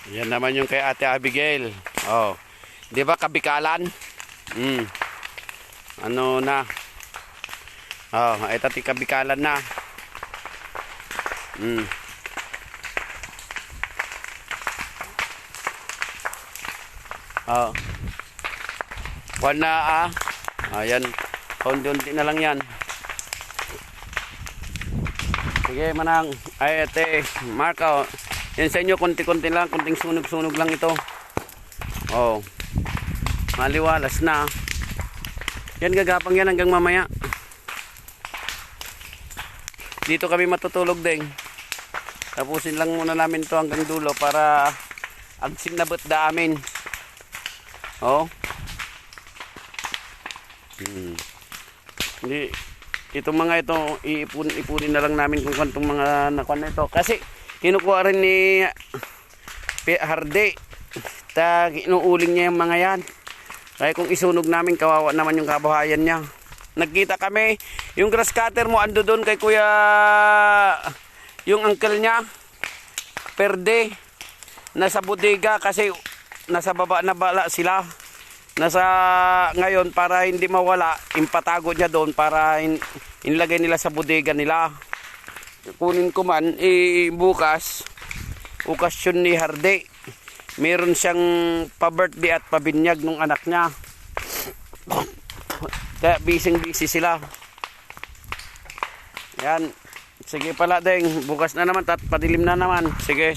Yan naman yung kay Ate Abigail. Oh. 'Di ba kabikalan? Ano na? Oh, ito ti kabikalan na. Oh. Wala ayan. Konti-unti na lang yan. Sige manang. Ay ate, Marco. Yan sa inyo, konti-konti lang. Konting sunog-sunog lang ito. Oh. Maliwalas na. Yan gagapang yan hanggang mamaya. Dito kami matutulog din. Tapusin lang muna namin to hanggang dulo para agsin na ba't da amin. Oh. Hindi, itong mga ito ipunin na lang namin kung kantong mga nakuha na ito. Kasi kinukuha rin ni Hardy. Inuuling niya yung mga yan. Kaya kung isunog namin, kawawa naman yung kabuhayan niya. Nagkita kami, yung grass cutter mo ando doon kay kuya, yung uncle niya, perde, nasa bodega kasi nasa baba na bala sila. Ngayon para hindi mawala, impatago niya doon para inilagay nila sa bodega nila. Kunin ko man, bukas, okasyon ni Hardy. Meron siyang pa-birthday at pabinyag ng anak niya. Kaya busy sila. Yan. Sige pala ding, bukas na naman, padilim na naman. Sige.